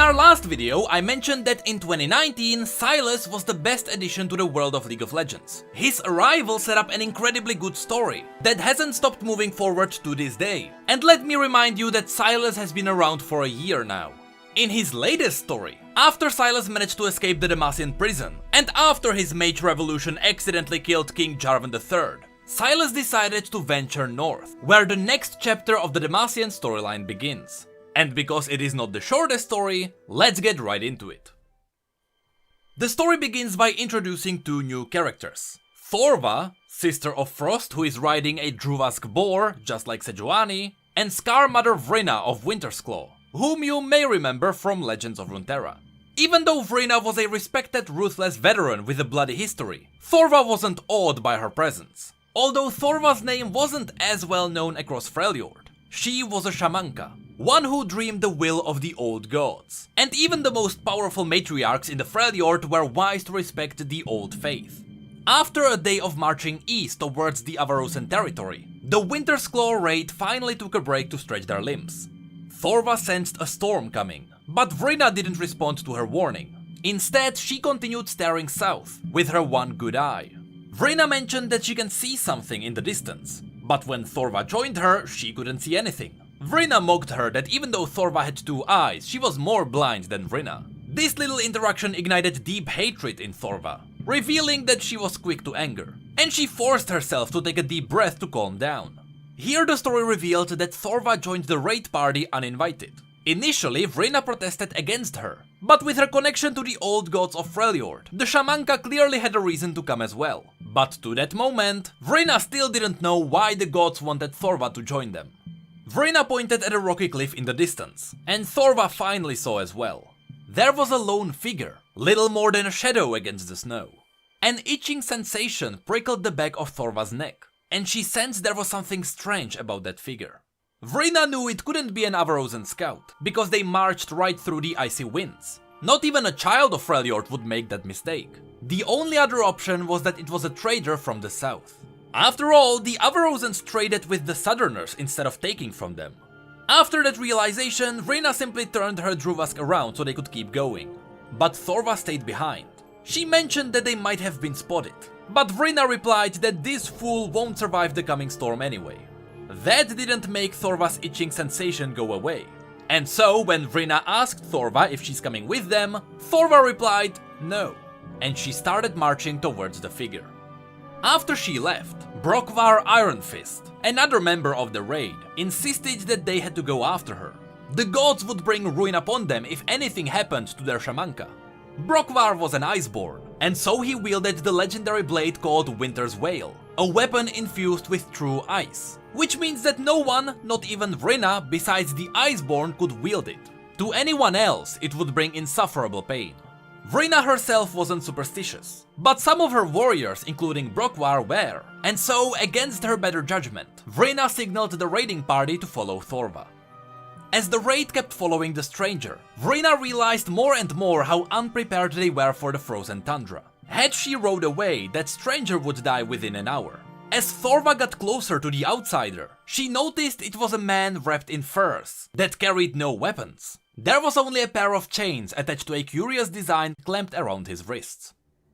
our last video, I mentioned that in 2019, Sylas was the best addition to the world of League of Legends. His arrival set up an incredibly good story that hasn't stopped moving forward to this day. And let me remind you that Sylas has been around for a year now. In his latest story, after Sylas managed to escape the Demacian prison, and after his mage revolution accidentally killed King Jarvan III, Sylas decided to venture north, where the next chapter of the Demacian storyline begins. And because it is not the shortest story, let's get right into it. The story begins by introducing two new characters. Thorva, sister of Frost who is riding a Druvask boar, just like Sejuani, and Scar Mother Vrina of Winter's Claw, whom you may remember from Legends of Runeterra. Even though Vrina was a respected, ruthless veteran with a bloody history, Thorva wasn't awed by her presence. Although Thorva's name wasn't as well known across Freljord, she was a shamanka, one who dreamed the will of the old gods. And even the most powerful matriarchs in the Freljord were wise to respect the old faith. After a day of marching east towards the Avarosan territory, the Winter's Claw raid finally took a break to stretch their limbs. Thorva sensed a storm coming, but Vrina didn't respond to her warning. Instead, she continued staring south, with her one good eye. Vrina mentioned that she can see something in the distance, but when Thorva joined her, she couldn't see anything. Vrina mocked her that even though Thorva had two eyes, she was more blind than Vrina. This little interaction ignited deep hatred in Thorva, revealing that she was quick to anger, and she forced herself to take a deep breath to calm down. Here the story revealed that Thorva joined the raid party uninvited. Initially, Vrina protested against her, but with her connection to the old gods of Freljord, the shamanka clearly had a reason to come as well. But to that moment, Vrina still didn't know why the gods wanted Thorva to join them. Vrina pointed at a rocky cliff in the distance, and Thorva finally saw as well. There was a lone figure, little more than a shadow against the snow. An itching sensation prickled the back of Thorva's neck, and she sensed there was something strange about that figure. Vrina knew it couldn't be an Avarosan scout, because they marched right through the icy winds. Not even a child of Freljord would make that mistake. The only other option was that it was a trader from the south. After all, the Avarosans traded with the Southerners instead of taking from them. After that realization, Vrina simply turned her Druvask around so they could keep going. But Thorva stayed behind. She mentioned that they might have been spotted, but Vrina replied that this fool won't survive the coming storm anyway. That didn't make Thorva's itching sensation go away. And so, when Vrina asked Thorva if she's coming with them, Thorva replied no, and she started marching towards the figure. After she left, Brokvar Ironfist, another member of the raid, insisted that they had to go after her. The gods would bring ruin upon them if anything happened to their shamanka. Brokvar was an Iceborn, and so he wielded the legendary blade called Winter's Wail, a weapon infused with true ice, which means that no one, not even Vrina, besides the Iceborn could wield it. To anyone else, it would bring insufferable pain. Vrina herself wasn't superstitious, but some of her warriors, including Brokvar, were, and so, against her better judgment, Vrina signaled the raiding party to follow Thorva. As the raid kept following the stranger, Vrina realized more and more how unprepared they were for the frozen tundra. Had she rode away, that stranger would die within an hour. As Thorva got closer to the outsider, she noticed it was a man wrapped in furs that carried no weapons. There was only a pair of chains attached to a curious design clamped around his wrists.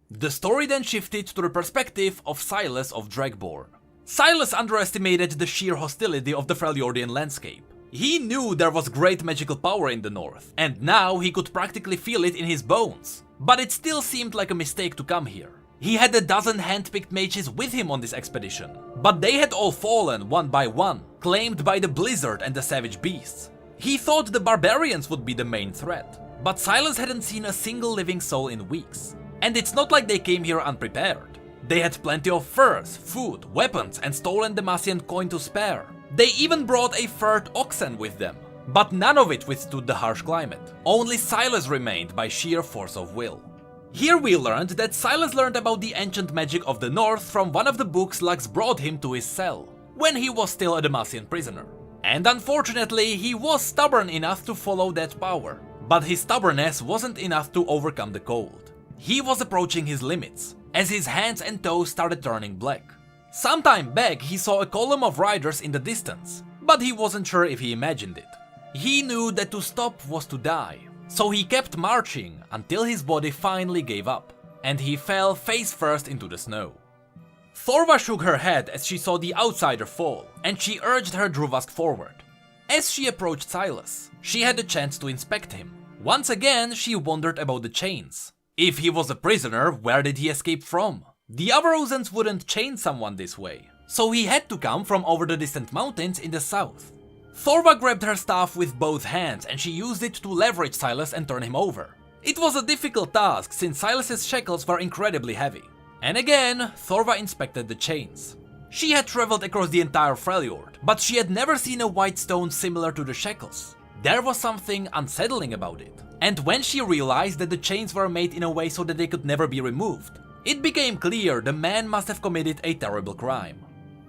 The story then shifted to the perspective of Sylas of Dragborn. Sylas underestimated the sheer hostility of the Freljordian landscape. He knew there was great magical power in the north, and now he could practically feel it in his bones. But it still seemed like a mistake to come here. He had a dozen hand-picked mages with him on this expedition, but they had all fallen one by one, claimed by the blizzard and the savage beasts. He thought the barbarians would be the main threat, but Sylas hadn't seen a single living soul in weeks. And it's not like they came here unprepared. They had plenty of furs, food, weapons, and stolen Demacian coin to spare. They even brought a furred oxen with them, but none of it withstood the harsh climate. Only Sylas remained by sheer force of will. Here we learned that Sylas learned about the ancient magic of the north from one of the books Lux brought him to his cell, when he was still a Demacian prisoner. And unfortunately, he was stubborn enough to follow that power. But his stubbornness wasn't enough to overcome the cold. He was approaching his limits, as his hands and toes started turning black. Sometime back, he saw a column of riders in the distance, but he wasn't sure if he imagined it. He knew that to stop was to die, So he kept marching until his body finally gave up, and he fell face first into the snow. Thorva shook her head as she saw the outsider fall, and she urged her Druvask forward. As she approached Sylas, she had the chance to inspect him. Once again, she wondered about the chains. If he was a prisoner, where did he escape from? The Avarosans wouldn't chain someone this way, so he had to come from over the distant mountains in the south. Thorva grabbed her staff with both hands and she used it to leverage Sylas and turn him over. It was a difficult task since Sylas's shackles were incredibly heavy. And again, Thorva inspected the chains. She had traveled across the entire Freljord, but she had never seen a white stone similar to the shackles. There was something unsettling about it. And when she realized that the chains were made in a way so that they could never be removed, it became clear the man must have committed a terrible crime.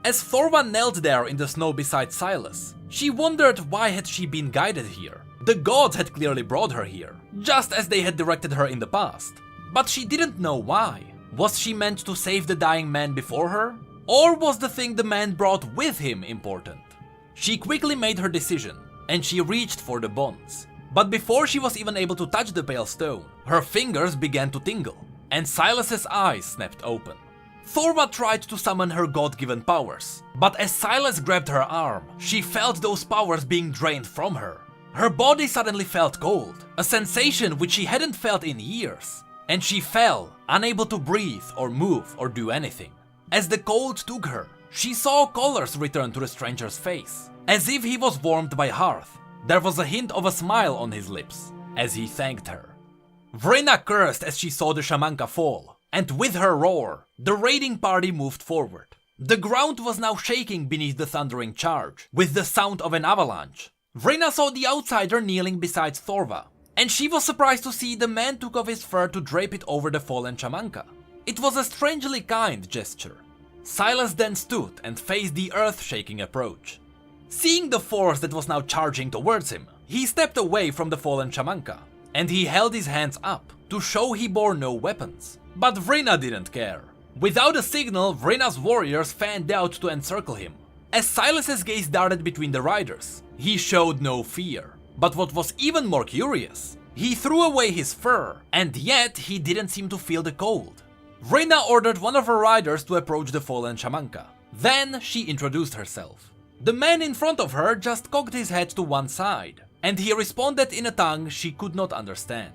As Thorva knelt there in the snow beside Sylas, she wondered why had she been guided here. The gods had clearly brought her here, just as they had directed her in the past. But she didn't know why. Was she meant to save the dying man before her? Or was the thing the man brought with him important? She quickly made her decision, and she reached for the bonds. But before she was even able to touch the pale stone, her fingers began to tingle, and Sylas's eyes snapped open. Thorva tried to summon her god-given powers, but as Sylas grabbed her arm, she felt those powers being drained from her. Her body suddenly felt cold, a sensation which she hadn't felt in years, and she fell, unable to breathe or move or do anything. As the cold took her, she saw colors return to the stranger's face, as if he was warmed by hearth. There was a hint of a smile on his lips, as he thanked her. Vrina cursed as she saw the shamanka fall, and with her roar, the raiding party moved forward. The ground was now shaking beneath the thundering charge, with the sound of an avalanche. Vrina saw the outsider kneeling beside Thorva, and she was surprised to see the man took off his fur to drape it over the fallen shamanka. It was a strangely kind gesture. Sylas then stood and faced the earth-shaking approach. Seeing the force that was now charging towards him, he stepped away from the fallen shamanka, and he held his hands up to show he bore no weapons. But Vrina didn't care. Without a signal, Vrina's warriors fanned out to encircle him. As Sylas's gaze darted between the riders, he showed no fear. But what was even more curious, he threw away his fur, and yet he didn't seem to feel the cold. Vrina ordered one of her riders to approach the fallen shamanka. Then she introduced herself. The man in front of her just cocked his head to one side, and he responded in a tongue she could not understand.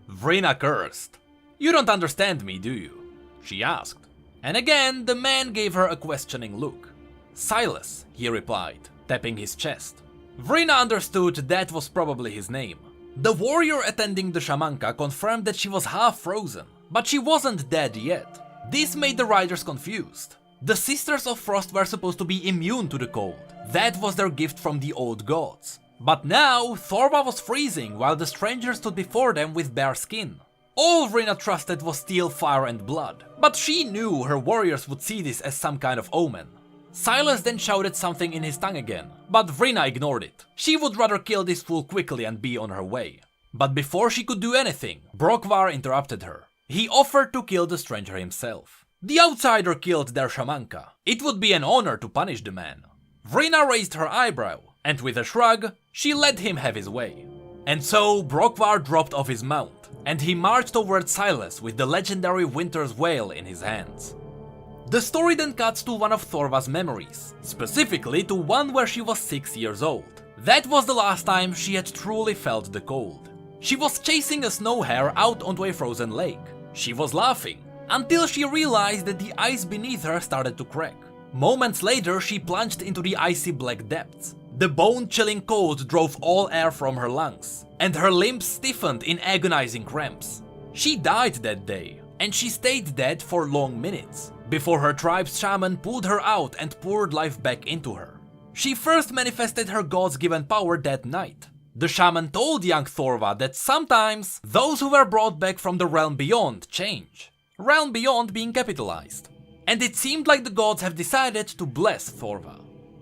Vrina cursed. "You don't understand me, do you?" she asked. And again the man gave her a questioning look. "Silas," he replied, tapping his chest. Vrina understood that was probably his name. The warrior attending the shamanka confirmed that she was half frozen, but she wasn't dead yet. This made the riders confused. The Sisters of Frost were supposed to be immune to the cold. That was their gift from the old gods. But now Thorva was freezing while the stranger stood before them with bare skin. All Vrina trusted was steel, fire and blood, but she knew her warriors would see this as some kind of omen. Sylas then shouted something in his tongue again, but Vrina ignored it. She would rather kill this fool quickly and be on her way. But before she could do anything, Brokvar interrupted her. He offered to kill the stranger himself. The outsider killed their shamanka. It would be an honor to punish the man. Vrina raised her eyebrow, and with a shrug, she let him have his way. And so Brokvar dropped off his mount, and he marched towards Sylas with the legendary Winter's Wail in his hands. The story then cuts to one of Thorva's memories, specifically to one where she was 6 years old. That was the last time she had truly felt the cold. She was chasing a snow hare out onto a frozen lake. She was laughing, until she realized that the ice beneath her started to crack. Moments later, she plunged into the icy black depths. The bone-chilling cold drove all air from her lungs, and her limbs stiffened in agonizing cramps. She died that day, and she stayed dead for long minutes, before her tribe's shaman pulled her out and poured life back into her. She first manifested her god's given power that night. The shaman told young Thorva that sometimes those who were brought back from the realm beyond change. Realm beyond being capitalized. And it seemed like the gods have decided to bless Thorva.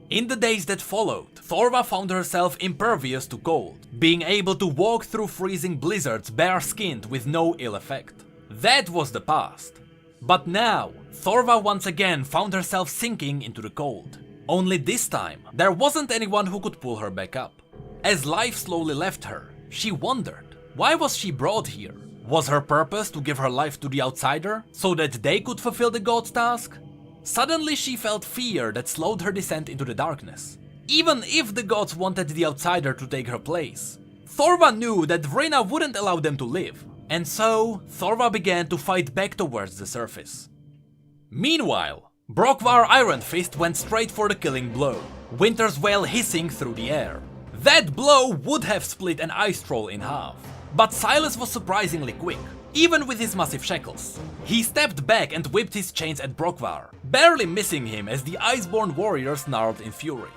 In the days that followed, Thorva found herself impervious to cold, being able to walk through freezing blizzards bare-skinned with no ill effect. That was the past. But now, Thorva once again found herself sinking into the cold. Only this time, there wasn't anyone who could pull her back up. As life slowly left her, she wondered, Why was she brought here? Was her purpose to give her life to the outsider, so that they could fulfill the god's task? Suddenly she felt fear that slowed her descent into the darkness. Even if the gods wanted the outsider to take her place, Thorva knew that Vrina wouldn't allow them to live, and so Thorva began to fight back towards the surface. Meanwhile, Brokvar Iron Fist went straight for the killing blow, Winter's Wail hissing through the air. That blow would have split an ice troll in half, but Sylas was surprisingly quick, even with his massive shackles. He stepped back and whipped his chains at Brokvar, barely missing him as the Iceborne warrior snarled in fury.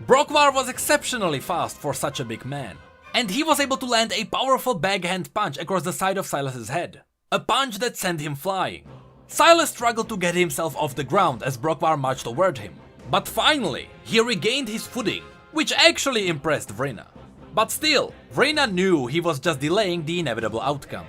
Brokvar was exceptionally fast for such a big man, and he was able to land a powerful backhand punch across the side of Sylas' head, a punch that sent him flying. Sylas struggled to get himself off the ground as Brokvar marched toward him, but finally he regained his footing, which actually impressed Vrina. But still, Vrina knew he was just delaying the inevitable outcome.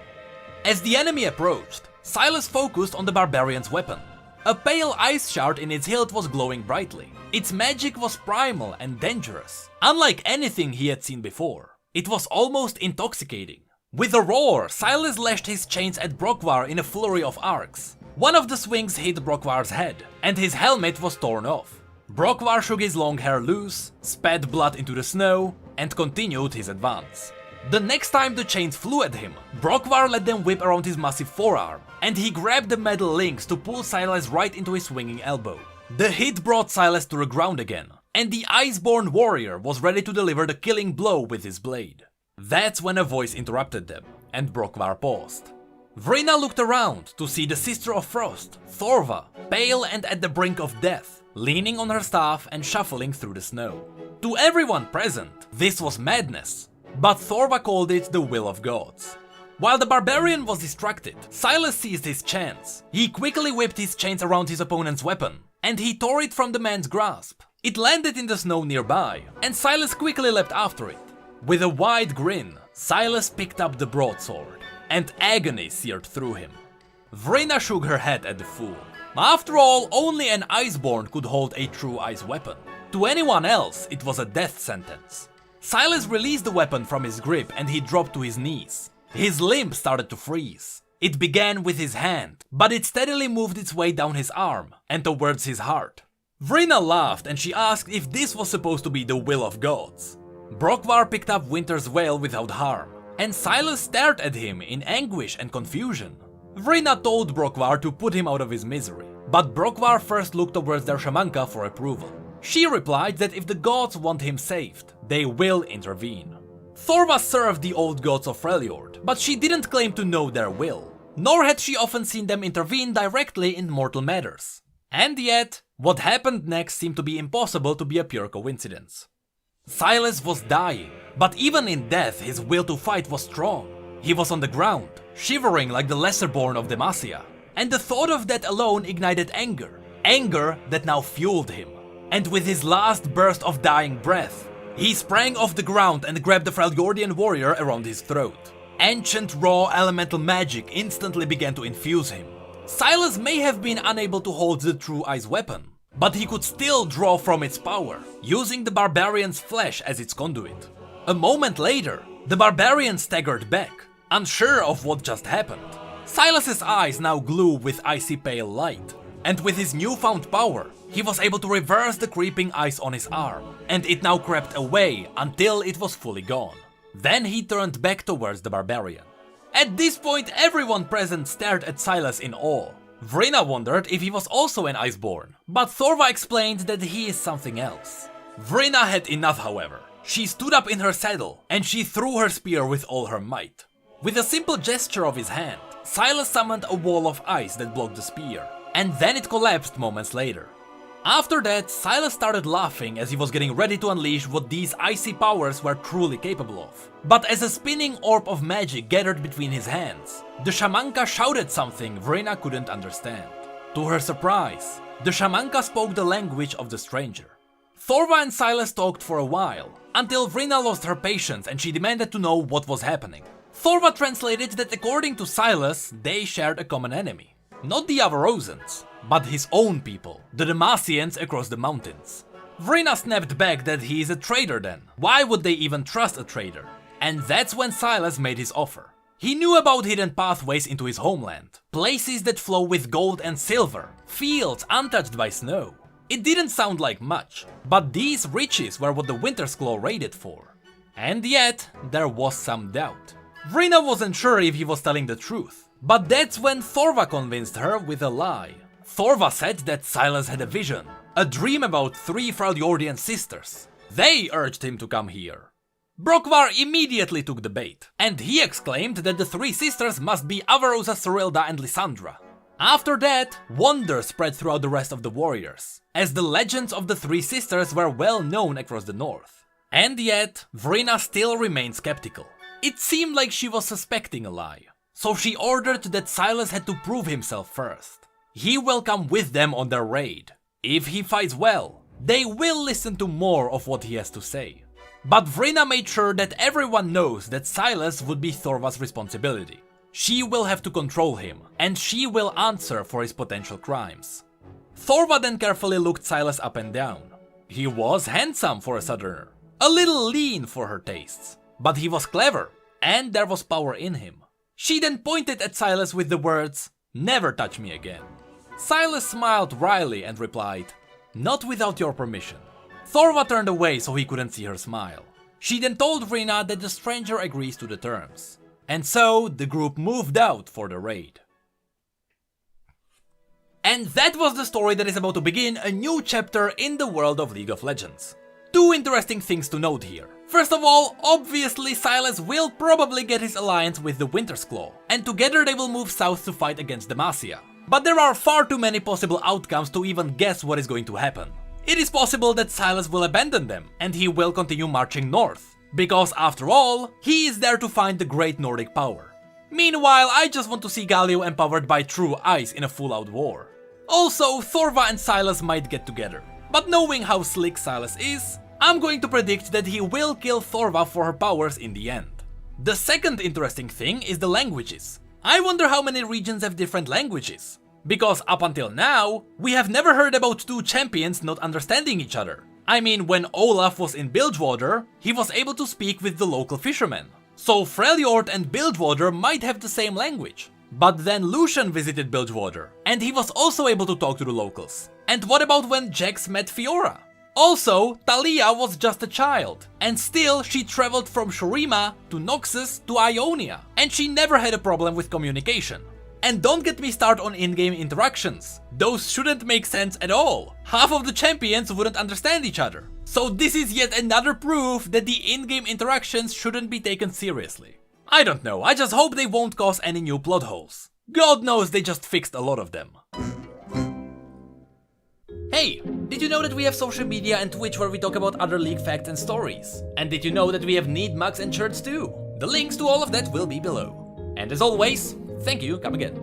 As the enemy approached, Sylas focused on the barbarian's weapon. A pale ice shard in its hilt was glowing brightly. Its magic was primal and dangerous, unlike anything he had seen before. It was almost intoxicating. With a roar, Sylas lashed his chains at Brokvar in a flurry of arcs. One of the swings hit Brokvar's head, and his helmet was torn off. Brokvar shook his long hair loose, spat blood into the snow, and continued his advance. The next time the chains flew at him, Brokvar let them whip around his massive forearm, and he grabbed the metal links to pull Sylas right into his swinging elbow. The hit brought Sylas to the ground again, and the Iceborne warrior was ready to deliver the killing blow with his blade. That's when a voice interrupted them, and Brokvar paused. Vrina looked around to see the Sister of Frost, Thorva, pale and at the brink of death, leaning on her staff and shuffling through the snow. To everyone present, this was madness, but Thorva called it the will of gods. While the barbarian was distracted, Sylas seized his chance. He quickly whipped his chains around his opponent's weapon, and he tore it from the man's grasp. It landed in the snow nearby, and Sylas quickly leapt after it. With a wide grin, Sylas picked up the broadsword, and agony seared through him. Vrina shook her head at the fool. After all, only an Iceborne could hold a true ice weapon. To anyone else, it was a death sentence. Sylas released the weapon from his grip and he dropped to his knees. His limbs started to freeze. It began with his hand, but it steadily moved its way down his arm and towards his heart. Vrina laughed and she asked if this was supposed to be the will of gods. Brokvar picked up Winter's Wail without harm, and Sylas stared at him in anguish and confusion. Vrina told Brokvar to put him out of his misery, but Brokvar first looked towards their shamanka for approval. She replied that if the gods want him saved, they will intervene. Thorva served the old gods of Freljord, but she didn't claim to know their will, nor had she often seen them intervene directly in mortal matters. And yet, what happened next seemed to be impossible to be a pure coincidence. Sylas was dying, but even in death his will to fight was strong. He was on the ground, shivering like the lesser-born of Demacian, and the thought of that alone ignited anger. Anger that now fueled him. And with his last burst of dying breath, he sprang off the ground and grabbed the Freljordian warrior around his throat. Ancient raw elemental magic instantly began to infuse him. Sylas may have been unable to hold the true ice weapon, but he could still draw from its power, using the barbarian's flesh as its conduit. A moment later, the barbarian staggered back, unsure of what just happened. Sylas's eyes now glowed with icy pale light, and with his newfound power, he was able to reverse the creeping ice on his arm, and it now crept away until it was fully gone. Then he turned back towards the barbarian. At this point, everyone present stared at Sylas in awe. Vrina wondered if he was also an Iceborne, but Thorva explained that he is something else. Vrina had enough, however. She stood up in her saddle, and she threw her spear with all her might. With a simple gesture of his hand, Sylas summoned a wall of ice that blocked the spear, and then it collapsed moments later. After that, Sylas started laughing as he was getting ready to unleash what these icy powers were truly capable of. But as a spinning orb of magic gathered between his hands, the shamanka shouted something Vrina couldn't understand. To her surprise, the shamanka spoke the language of the stranger. Thorva and Sylas talked for a while, until Vrina lost her patience and she demanded to know what was happening. Thorva translated that according to Sylas, they shared a common enemy. Not the Avarosans, but his own people, the Demacians across the mountains. Vrina snapped back that he is a traitor then. Why would they even trust a traitor? And that's when Sylas made his offer. He knew about hidden pathways into his homeland, places that flow with gold and silver, fields untouched by snow. It didn't sound like much, but these riches were what the Winter's Claw raided for. And yet, there was some doubt. Vrina wasn't sure if he was telling the truth, but that's when Thorva convinced her with a lie. Thorva said that Sylas had a vision, a dream about 3 Freljordian sisters. They urged him to come here. Brokvar immediately took the bait, and he exclaimed that the 3 sisters must be Avarosa, Sorilda and Lysandra. After that, wonder spread throughout the rest of the warriors, as the legends of the 3 sisters were well known across the north. And yet, Vrina still remained skeptical. It seemed like she was suspecting a lie, so she ordered that Sylas had to prove himself first. He will come with them on their raid. If he fights well, they will listen to more of what he has to say. But Vrina made sure that everyone knows that Sylas would be Thorva's responsibility. She will have to control him, and she will answer for his potential crimes. Thorva then carefully looked Sylas up and down. He was handsome for a southerner, a little lean for her tastes, but he was clever, and there was power in him. She then pointed at Sylas with the words, "Never touch me again." Sylas smiled wryly and replied, "Not without your permission." Thorva turned away so he couldn't see her smile. She then told Vrina that the stranger agrees to the terms. And so, the group moved out for the raid. And that was the story that is about to begin a new chapter in the world of League of Legends. 2 interesting things to note here. First of all, obviously Sylas will probably get his alliance with the Winter's Claw, and together they will move south to fight against Demacian. But there are far too many possible outcomes to even guess what is going to happen. It is possible that Sylas will abandon them, and he will continue marching north, because after all, he is there to find the great Nordic power. Meanwhile, I just want to see Galio empowered by true ice in a full-out war. Also, Thorva and Sylas might get together, but knowing how slick Sylas is, I'm going to predict that he will kill Thorva for her powers in the end. The second interesting thing is the languages. I wonder how many regions have different languages. Because up until now, we have never heard about 2 champions not understanding each other. I mean, when Olaf was in Bilgewater, he was able to speak with the local fishermen. So Freljord and Bilgewater might have the same language. But then Lucian visited Bilgewater, and he was also able to talk to the locals. And what about when Jax met Fiora? Also, Talia was just a child, and still she traveled from Shurima to Noxus to Ionia, and she never had a problem with communication. And don't get me started on in-game interactions. Those shouldn't make sense at all. Half of the champions wouldn't understand each other. So this is yet another proof that the in-game interactions shouldn't be taken seriously. I don't know, I just hope they won't cause any new plot holes. God knows they just fixed a lot of them. Hey, did you know that we have social media and Twitch where we talk about other League facts and stories? And did you know that we have need mugs and shirts too? The links to all of that will be below. And as always, thank you, come again.